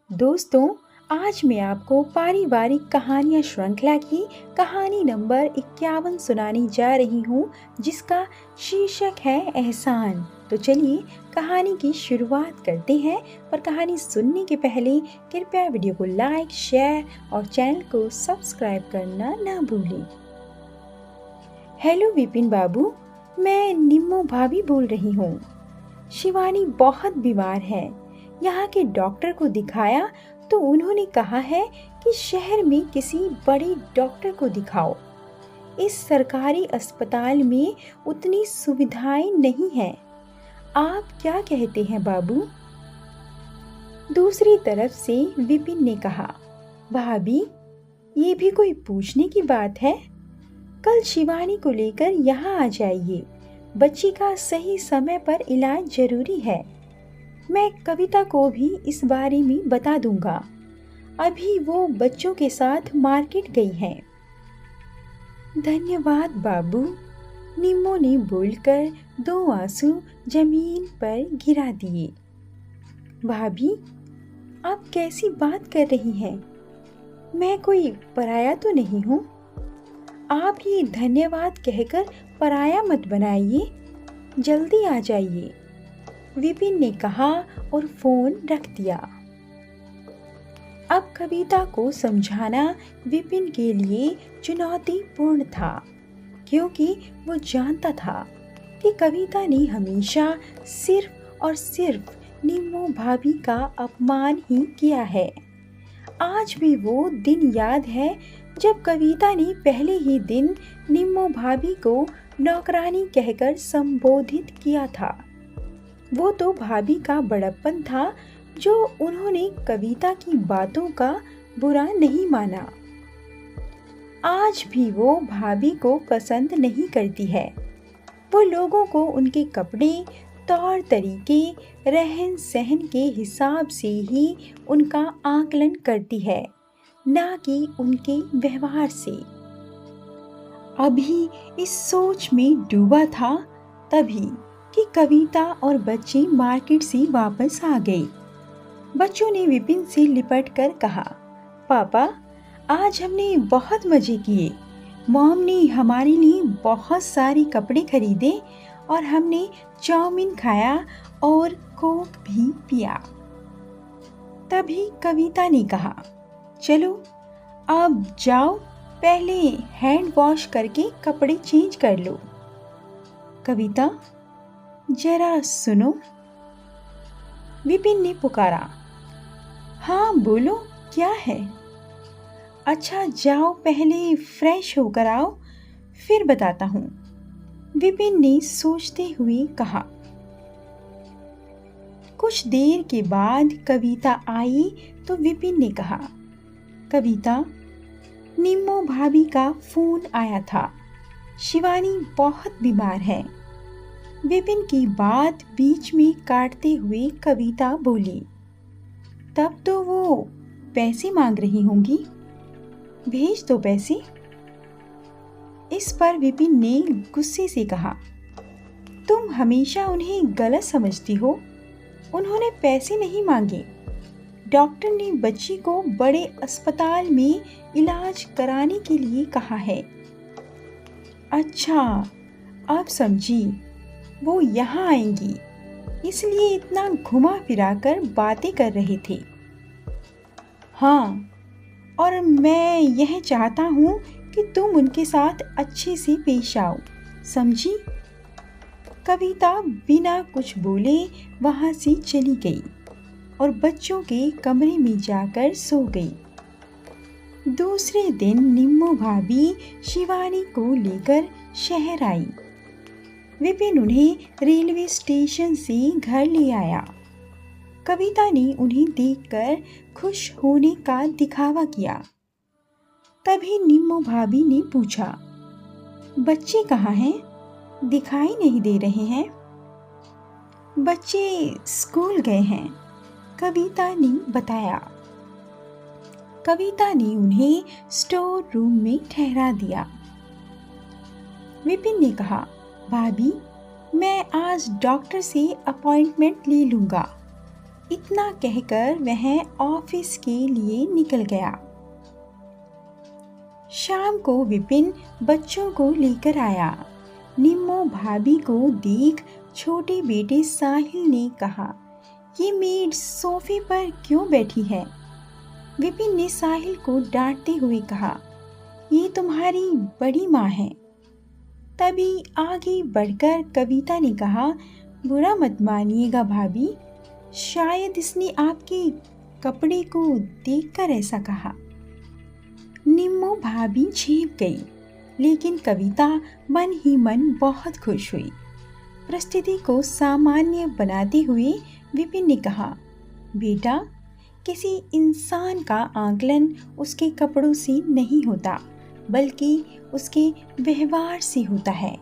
दोस्तों, आज मैं आपको पारिवारिक कहानियाँ श्रृंखला की कहानी नंबर 51 सुनाने जा रही हूँ, जिसका शीर्षक है एहसान। तो चलिए कहानी की शुरुआत करते हैं। पर कहानी सुनने के पहले कृपया वीडियो को लाइक, शेयर और चैनल को सब्सक्राइब करना ना भूलें। हेलो विपिन बाबू, मैं निम्मो भाभी बोल रही हूँ। शिवानी बहुत बीमार है। यहाँ के डॉक्टर को दिखाया तो उन्होंने कहा है कि शहर में किसी बड़े डॉक्टर को दिखाओ। इस सरकारी अस्पताल में उतनी सुविधाएं नहीं हैं। आप क्या कहते हैं बाबू? दूसरी तरफ से विपिन ने कहा, भाभी, ये भी कोई पूछने की बात है? कल शिवानी को लेकर यहाँ आ जाइए। बच्ची का सही समय पर इलाज जरूरी है। मैं कविता को भी इस बारे में बता दूंगा। अभी वो बच्चों के साथ मार्केट गई है। धन्यवाद बाबू, निम्मो ने बोलकर 2 आंसू जमीन पर गिरा दिए। भाभी, आप कैसी बात कर रही हैं? मैं कोई पराया तो नहीं हूँ। आप ये धन्यवाद कहकर पराया मत बनाइए। जल्दी आ जाइए, विपिन ने कहा और फोन रख दिया। अब कविता को समझाना विपिन के लिए चुनौतीपूर्ण था, क्योंकि वो जानता था कि कविता ने हमेशा सिर्फ और सिर्फ निम्मो भाभी का अपमान ही किया है। आज भी वो दिन याद है जब कविता ने पहले ही दिन निम्मो भाभी को नौकरानी कहकर संबोधित किया था। वो तो भाभी का बड़प्पन था जो उन्होंने कविता की बातों का बुरा नहीं माना। आज भी वो भाभी को पसंद नहीं करती है। वो लोगों को उनके कपड़े, तौर तरीके, रहन सहन के हिसाब से ही उनका आकलन करती है, ना कि उनके व्यवहार से। अभी इस सोच में डूबा था तभी कि कविता और बच्चे मार्केट से वापस आ गए। बच्चों ने विपिन से लिपट कर कहा, पापा, आज हमने बहुत मजे किए। मॉम ने हमारे लिए बहुत सारे कपड़े खरीदे और हमने चाउमीन खाया और कोक भी पिया। तभी कविता ने कहा, चलो अब जाओ, पहले हैंड वॉश करके कपड़े चेंज कर लो। कविता, जरा सुनो, विपिन ने पुकारा। हाँ बोलो, क्या है? अच्छा जाओ, पहले फ्रेश होकर आओ, फिर बताता हूँ, विपिन ने सोचते हुए कहा। कुछ देर के बाद कविता आई तो विपिन ने कहा, कविता, निम्मो भाभी का फोन आया था। शिवानी बहुत बीमार है। विपिन की बात बीच में काटते हुए कविता बोली, तब तो वो पैसे मांग रही होंगी, भेज दो पैसे। इस पर विपिन ने गुस्से से कहा, तुम हमेशा उन्हें गलत समझती हो। उन्होंने पैसे नहीं मांगे। डॉक्टर ने बच्ची को बड़े अस्पताल में इलाज कराने के लिए कहा है। अच्छा, अब समझी, वो यहाँ आएंगी, इसलिए इतना घुमा फिरा कर बातें कर रहे थे। हाँ, और मैं यह चाहता हूँ कि तुम उनके साथ अच्छे से पेश आओ, समझी? कविता बिना कुछ बोले वहाँ से चली गई और बच्चों के कमरे में जाकर सो गई। दूसरे दिन निम्मो भाभी शिवानी को लेकर शहर आई। विपिन उन्हें रेलवे स्टेशन से घर ले आया। कविता ने उन्हें देखकर खुश होने का दिखावा किया। तभी निम्मो भाभी ने पूछा, बच्चे कहाँ हैं? दिखाई नहीं दे रहे हैं। बच्चे स्कूल गए हैं, कविता ने बताया। कविता ने उन्हें स्टोर रूम में ठहरा दिया। विपिन ने कहा, भाभी, मैं आज डॉक्टर से अपॉइंटमेंट ले लूँगा। इतना कहकर वह ऑफिस के लिए निकल गया। शाम को विपिन बच्चों को लेकर आया। निम्मो भाभी को देख छोटे बेटे साहिल ने कहा, ये मेड सोफे पर क्यों बैठी है? विपिन ने साहिल को डांटते हुए कहा, ये तुम्हारी बड़ी माँ है। तभी आगे बढ़कर कविता ने कहा, बुरा मत मानिएगा भाभी, शायद इसने आपके कपड़े को देखकर ऐसा कहा। निम्मो भाभी झेप गई, लेकिन कविता मन ही मन बहुत खुश हुई। परिस्थिति को सामान्य बनाते हुए विपिन ने कहा, बेटा, किसी इंसान का आकलन उसके कपड़ों से नहीं होता, बल्कि उसके व्यवहार से होता है।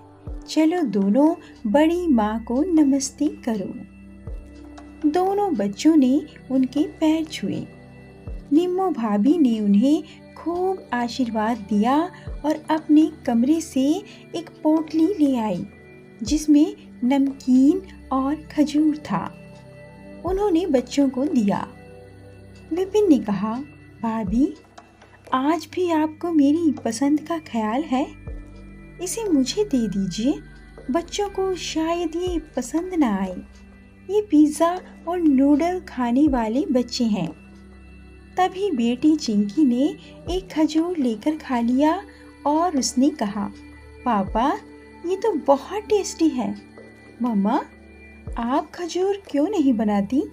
चलो दोनों बड़ी माँ को नमस्ते करो। दोनों बच्चों ने उनके पैर छुए। निम्मो भाभी ने उन्हें खूब आशीर्वाद दिया और अपने कमरे से एक पोटली ले आई, जिसमें नमकीन और खजूर था। उन्होंने बच्चों को दिया। विपिन ने कहा, भाभी, आज भी आपको मेरी पसंद का ख्याल है? इसे मुझे दे दीजिए, बच्चों को शायद ये पसंद ना आए। ये पिज़्ज़ा और नूडल खाने वाले बच्चे हैं। तभी बेटी चिंकी ने एक खजूर लेकर खा लिया और उसने कहा, पापा, ये तो बहुत टेस्टी है। मम्मा, आप खजूर क्यों नहीं बनाती?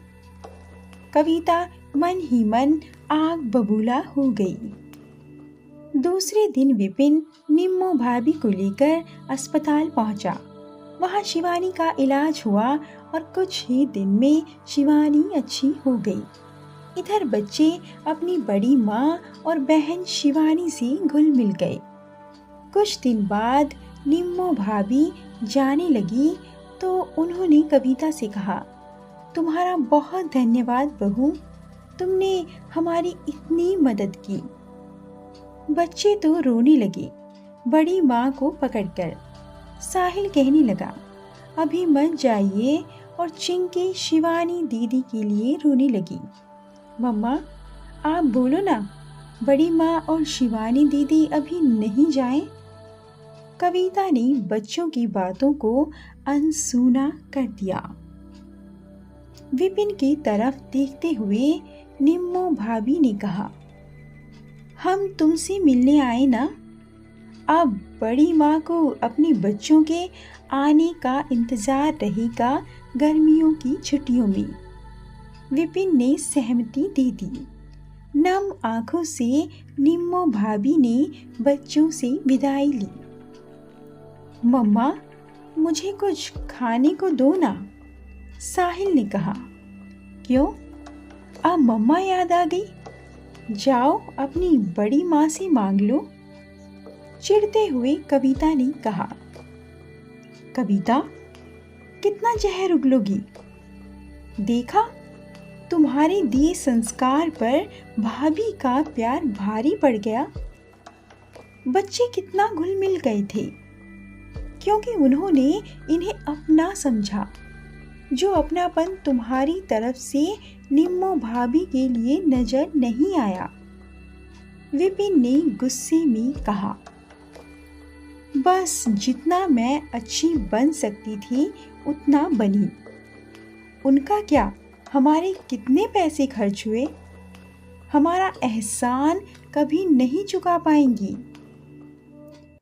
कविता मन ही मन आग बबूला हो गई। दूसरे दिन विपिन निम्मो भाभी को लेकर अस्पताल पहुंचा। वहां शिवानी का इलाज हुआ और कुछ ही दिन में शिवानी अच्छी हो गई। इधर बच्चे अपनी बड़ी माँ और बहन शिवानी से घुल मिल गए। कुछ दिन बाद निम्मो भाभी जाने लगी तो उन्होंने कविता से कहा, तुम्हारा बहुत धन्यवाद बहू, तुमने हमारी इतनी मदद की। बच्चे तो रोने लगे बड़ी माँ को पकड़कर। साहिल कहने लगा, अभी मत जाइए, और चिंकी शिवानी दीदी के लिए रोने लगी। मम्मा, आप बोलो ना, बड़ी माँ और शिवानी दीदी अभी नहीं जाएं? कविता ने बच्चों की बातों को अनसुना कर दिया। विपिन की तरफ देखते हुए निम्मो भाभी ने कहा, हम तुमसे मिलने आए ना। अब बड़ी माँ को अपने बच्चों के आने का इंतजार रहेगा गर्मियों की छुट्टियों में। विपिन ने सहमति दे दी। नम आंखों से निम्मो भाभी ने बच्चों से विदाई ली। मम्मा, मुझे कुछ खाने को दो ना, साहिल ने कहा। क्यों, अब मम्मा याद आ गई? जाओ अपनी बड़ी माँ से मांग लो, चिढ़ते हुए कविता ने कहा। कविता, कितना जहर उगलोगी? देखा, तुम्हारे दिए संस्कार पर भाभी का प्यार भारी पड़ गया। बच्चे कितना घुल मिल गए थे, क्योंकि उन्होंने इन्हें अपना समझा। जो अपनापन तुम्हारी तरफ से निम्मो भाभी के लिए नजर नहीं आया। विपिन ने गुस्से में कहा, बस जितना मैं अच्छी बन सकती थी उतना बनी। उनका क्या, हमारे कितने पैसे खर्च हुए, हमारा एहसान कभी नहीं चुका पाएंगी।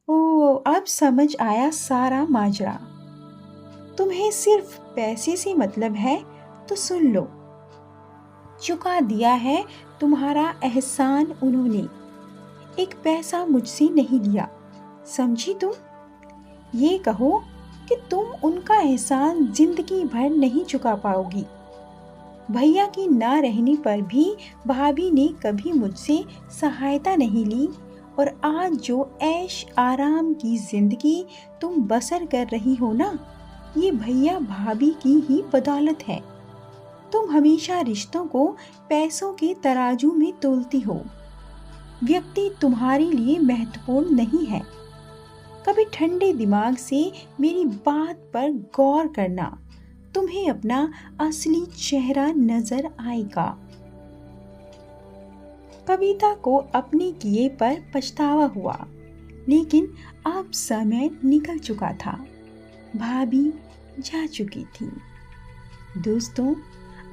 ओ, अब समझ आया सारा माजरा। तुम्हें सिर्फ पैसे से मतलब है तो सुन लो। चुका दिया है तुम्हारा एहसान उन्होंने, एक पैसा मुझसे नहीं लिया, समझी तुम? ये कहो कि तुम उनका एहसान जिंदगी भर नहीं चुका पाओगी। भैया की ना रहने पर भी भाभी ने कभी मुझसे सहायता नहीं ली, और आज जो ऐश आराम की जिंदगी तुम बसर कर रही हो ना, ये भैया भाभी की ही बदौलत है। तुम हमेशा रिश्तों को पैसों के तराजू में तोलती हो। व्यक्ति तुम्हारे लिए महत्वपूर्ण नहीं है। कभी ठंडे दिमाग से मेरी बात पर गौर करना। तुम्हें अपना असली चेहरा नजर आएगा। कविता को अपने किए पर पछतावा हुआ, लेकिन अब समय निकल चुका था। भाभी जा चुकी थी। दोस्तों,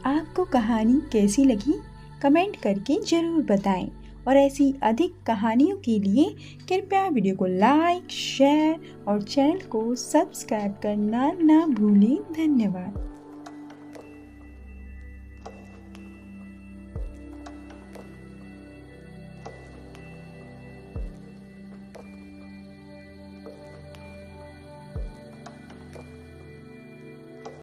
आपको कहानी कैसी लगी? कमेंट करके ज़रूर बताएं और ऐसी अधिक कहानियों के लिए कृपया वीडियो को लाइक, शेयर और चैनल को सब्सक्राइब करना ना भूलें। धन्यवाद।